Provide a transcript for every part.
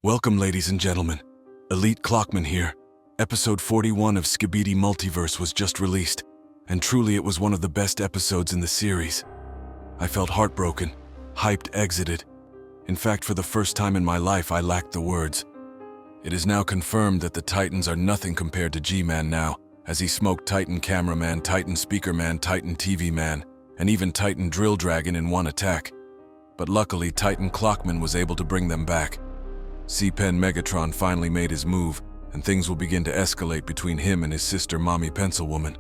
Welcome, ladies and gentlemen. Elite Clockman here. Episode 41 of SKIBIDI Multiverse was just released, and truly it was one of the best episodes in the series. I felt heartbroken, hyped, exited. In fact, for the first time in my life, I lacked the words. It is now confirmed that the Titans are nothing compared to G-Man now, as he smoked Titan Cameraman, Titan Speakerman, Titan TV Man, and even Titan Drill Dragon in one attack. But luckily, Titan Clockman was able to bring them back. C-Pen Megatron finally made his move, and things will begin to escalate between him and his sister Mommy Pencilwoman.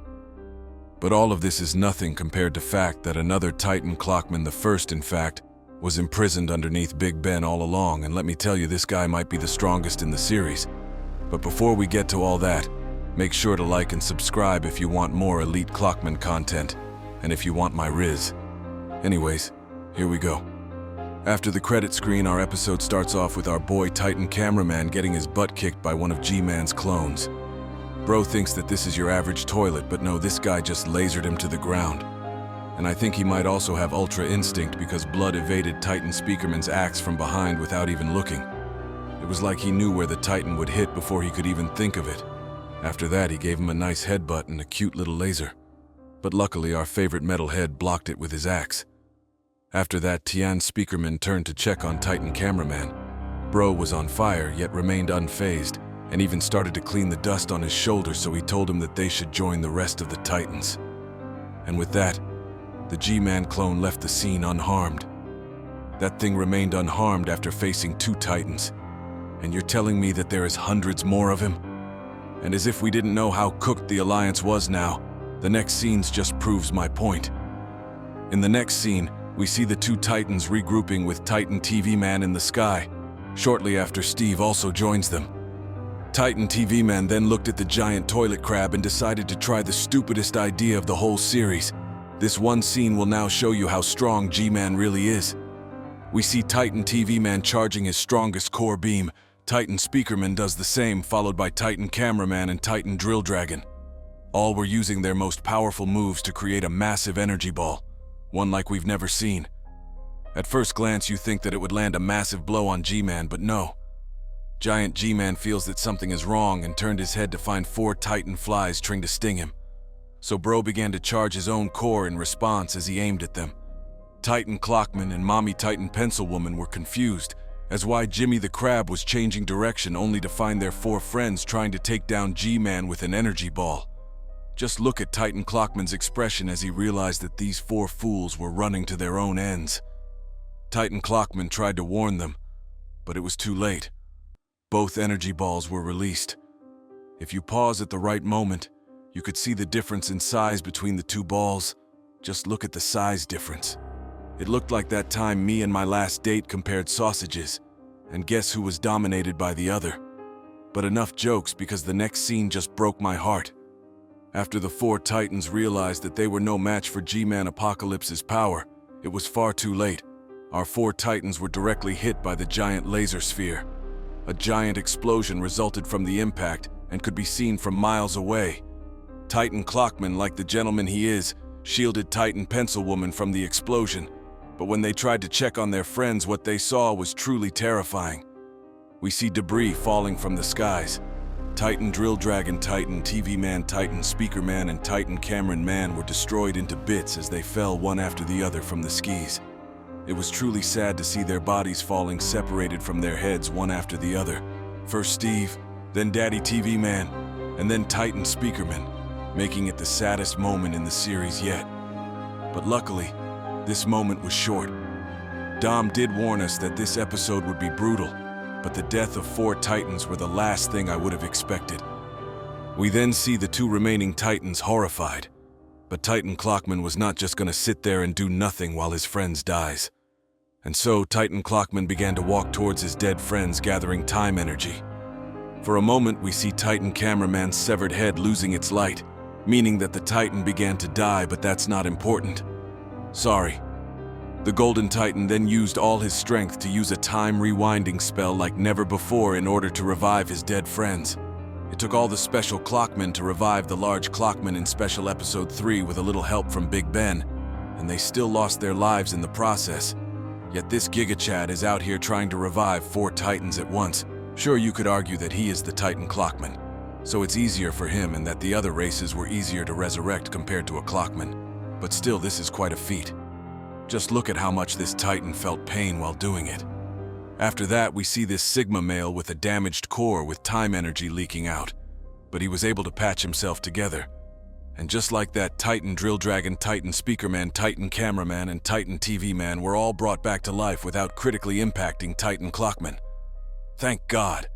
But all of this is nothing compared to fact that another Titan Clockman, the first in fact, was imprisoned underneath Big Ben all along, and let me tell you, this guy might be the strongest in the series. But before we get to all that, make sure to like and subscribe if you want more Elite Clockman content, and if you want my Riz. Anyways, here we go. After the credit screen, our episode starts off with our boy Titan Cameraman getting his butt kicked by one of G-Man's clones. Bro thinks that this is your average toilet, but no, this guy just lasered him to the ground. And I think he might also have Ultra Instinct because Blood evaded Titan Speakerman's axe from behind without even looking. It was like he knew where the Titan would hit before he could even think of it. After that, he gave him a nice headbutt and a cute little laser. But luckily, our favorite metalhead blocked it with his axe. After that, Tian Speakerman turned to check on Titan Cameraman. Bro was on fire, yet remained unfazed, and even started to clean the dust on his shoulder, so he told him that they should join the rest of the Titans. And with that, the G-Man clone left the scene unharmed. That thing remained unharmed after facing two Titans. And you're telling me that there is hundreds more of him? And as if we didn't know how cooked the Alliance was now, the next scenes just proves my point. In the next scene, we see the two Titans regrouping with Titan TV Man in the sky, shortly after Steve also joins them. Titan TV Man then looked at the giant toilet crab and decided to try the stupidest idea of the whole series. This one scene will now show you how strong G-Man really is. We see Titan TV Man charging his strongest core beam. Titan Speakerman does the same, followed by Titan Cameraman and Titan Drill Dragon. All were using their most powerful moves to create a massive energy ball. One like we've never seen. At first glance, you think that it would land a massive blow on G-Man, but no. Giant G-Man feels that something is wrong and turned his head to find 4 Titan flies trying to sting him. So Bro began to charge his own core in response as he aimed at them. Titan Clockman and Mommy Titan Pencilwoman were confused as why Jimmy the Crab was changing direction only to find their 4 friends trying to take down G-Man with an energy ball. Just look at Titan Clockman's expression as he realized that these 4 fools were running to their own ends. Titan Clockman tried to warn them, but it was too late. Both energy balls were released. If you pause at the right moment, you could see the difference in size between the 2 balls. Just look at the size difference. It looked like that time me and my last date compared sausages, and guess who was dominated by the other? But enough jokes, because the next scene just broke my heart. After the 4 Titans realized that they were no match for G-Man Apocalypse's power, it was far too late. Our 4 Titans were directly hit by the giant laser sphere. A giant explosion resulted from the impact and could be seen from miles away. Titan Clockman, like the gentleman he is, shielded Titan Pencilwoman from the explosion, but when they tried to check on their friends, what they saw was truly terrifying. We see debris falling from the skies. Titan Drill Dragon, Titan TV Man, Titan Speaker Man, and Titan Cameron Man were destroyed into bits as they fell one after the other from the skis. It was truly sad to see their bodies falling separated from their heads one after the other. First Steve, then Daddy TV Man, and then Titan Speakerman, making it the saddest moment in the series yet. But luckily, this moment was short. Dom did warn us that this episode would be brutal, but the death of 4 Titans were the last thing I would have expected. We then see the 2 remaining Titans horrified, but Titan Clockman was not just gonna sit there and do nothing while his friends dies. And so Titan Clockman began to walk towards his dead friends, gathering time energy. For a moment, we see Titan Cameraman's severed head losing its light, meaning that the Titan began to die, but that's not important. Sorry. The Golden Titan then used all his strength to use a time rewinding spell like never before in order to revive his dead friends. It took all the special Clockmen to revive the large Clockman in Special Episode 3 with a little help from Big Ben, and they still lost their lives in the process. Yet this Giga Chad is out here trying to revive 4 Titans at once. Sure, you could argue that he is the Titan Clockman, so it's easier for him and that the other races were easier to resurrect compared to a Clockman, but still this is quite a feat. Just look at how much this Titan felt pain while doing it. After that, we see this Sigma male with a damaged core with time energy leaking out, but he was able to patch himself together. And just like that, Titan Drill Dragon, Titan Speaker Man, Titan Cameraman, and Titan TV Man were all brought back to life without critically impacting Titan Clockman. Thank God.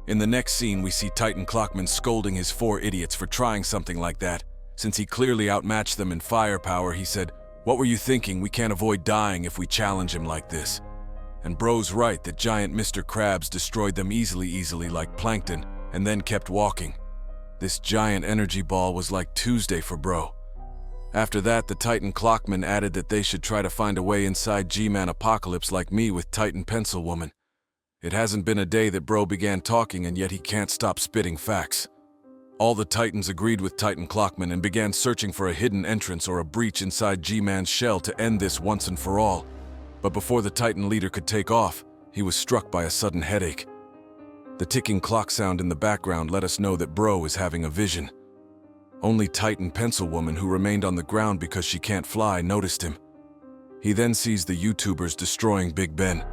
In the next scene, we see Titan Clockman scolding his 4 idiots for trying something like that. Since he clearly outmatched them in firepower, he said, "What were you thinking? We can't avoid dying if we challenge him like this." And bro's right that giant Mr. Krabs destroyed them easily like plankton, and then kept walking. This giant energy ball was like Tuesday for bro. After that, the Titan Clockman added that they should try to find a way inside G-Man Apocalypse like me with Titan Pencil Woman. It hasn't been a day that bro began talking, and yet he can't stop spitting facts. All the Titans agreed with Titan Clockman and began searching for a hidden entrance or a breach inside G-Man's shell to end this once and for all. But before the Titan leader could take off, he was struck by a sudden headache. The ticking clock sound in the background let us know that bro is having a vision. Only Titan Pencil Woman, who remained on the ground because she can't fly, noticed him. He then sees the YouTubers destroying Big Ben.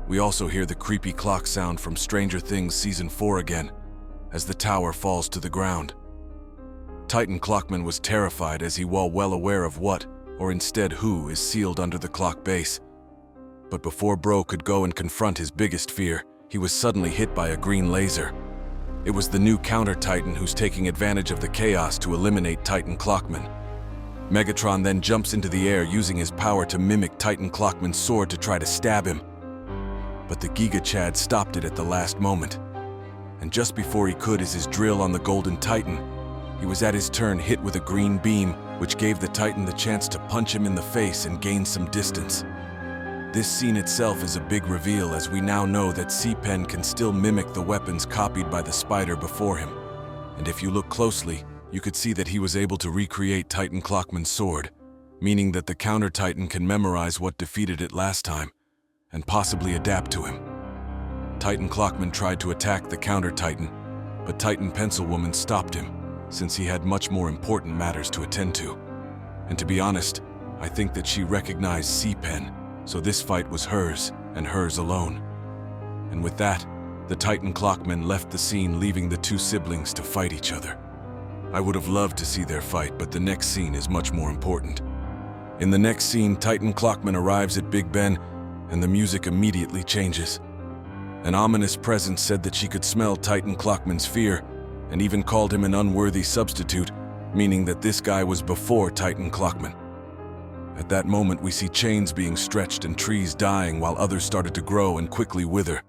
We also hear the creepy clock sound from Stranger Things Season 4 again, as the tower falls to the ground. Titan Clockman was terrified as he was well aware of what, or instead who, is sealed under the clock base. But before bro could go and confront his biggest fear, he was suddenly hit by a green laser. It was the new counter-Titan who's taking advantage of the chaos to eliminate Titan Clockman. Megatron then jumps into the air using his power to mimic Titan Clockman's sword to try to stab him. But the Giga Chad stopped it at the last moment. And just before he could is his drill on the Golden Titan, he was at his turn hit with a green beam, which gave the Titan the chance to punch him in the face and gain some distance. This scene itself is a big reveal, as we now know that C-Pen can still mimic the weapons copied by the Spider before him. And if you look closely, you could see that he was able to recreate Titan Clockman's sword, meaning that the counter-Titan can memorize what defeated it last time, and possibly adapt to him. Titan Clockman tried to attack the counter-Titan, but Titan Pencil Woman stopped him, since he had much more important matters to attend to. And to be honest, I think that she recognized C-Pen, so this fight was hers, and hers alone. And with that, the Titan Clockman left the scene, leaving the two siblings to fight each other. I would have loved to see their fight, but the next scene is much more important. In the next scene, Titan Clockman arrives at Big Ben, and the music immediately changes. An ominous presence said that she could smell Titan Clockman's fear, and even called him an unworthy substitute, meaning that this guy was before Titan Clockman. At that moment, we see chains being stretched and trees dying while others started to grow and quickly wither,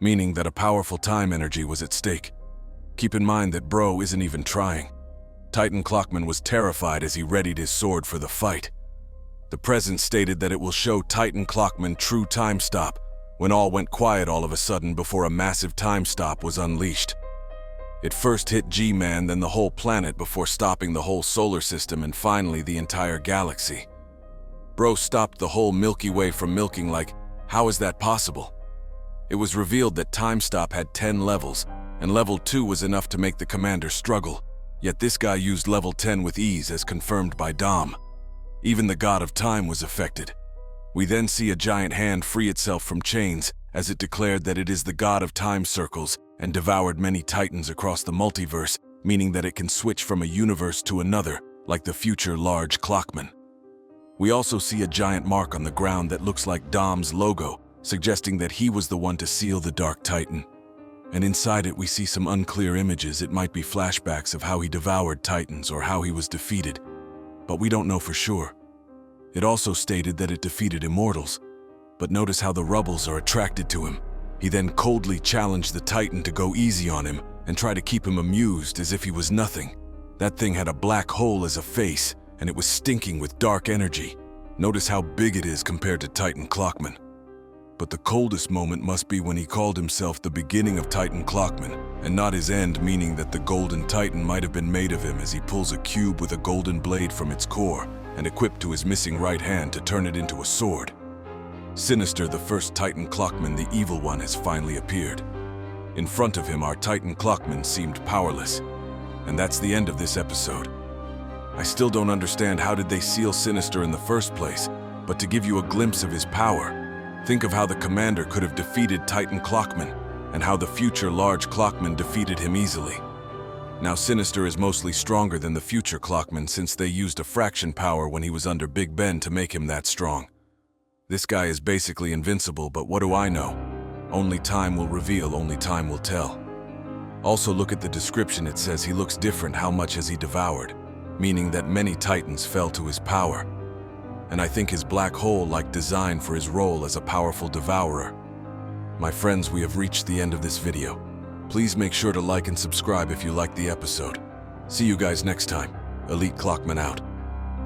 meaning that a powerful time energy was at stake. Keep in mind that bro isn't even trying. Titan Clockman was terrified as he readied his sword for the fight. The presence stated that it will show Titan Clockman true time stop, when all went quiet all of a sudden before a massive time stop was unleashed. It first hit G-Man, then the whole planet, before stopping the whole solar system and finally the entire galaxy. Bro stopped the whole Milky Way from milking. Like, how is that possible? It was revealed that time stop had 10 levels, and level 2 was enough to make the commander struggle, yet this guy used level 10 with ease, as confirmed by Dom. Even the god of time was affected. We then see a giant hand free itself from chains, as it declared that it is the god of time circles and devoured many titans across the multiverse, meaning that it can switch from a universe to another, like the future large Clockman. We also see a giant mark on the ground that looks like Dom's logo, suggesting that he was the one to seal the Dark Titan. And inside it we see some unclear images. It might be flashbacks of how he devoured titans or how he was defeated, but we don't know for sure. It also stated that it defeated immortals, but notice how the Rubbles are attracted to him. He then coldly challenged the Titan to go easy on him and try to keep him amused as if he was nothing. That thing had a black hole as a face, and it was stinking with dark energy. Notice how big it is compared to Titan Clockman. But the coldest moment must be when he called himself the beginning of Titan Clockman, and not his end, meaning that the Golden Titan might have been made of him, as he pulls a cube with a golden blade from its core and equipped to his missing right hand to turn it into a sword. Sinister, the first Titan Clockman, the evil one, has finally appeared. In front of him, our Titan Clockman seemed powerless. And that's the end of this episode. I still don't understand how did they seal Sinister in the first place, but to give you a glimpse of his power, think of how the commander could have defeated Titan Clockman, and how the future large Clockman defeated him easily. Now Sinister is mostly stronger than the future Clockman since they used a fraction power when he was under Big Ben to make him that strong. This guy is basically invincible, but what do I know? Only time will reveal, only time will tell. Also look at the description, it says he looks different, how much has he devoured? Meaning that many Titans fell to his power. And I think his black hole-like design for his role as a powerful devourer. My friends, we have reached the end of this video. Please make sure to like and subscribe if you liked the episode. See you guys next time. Elite Clockman out.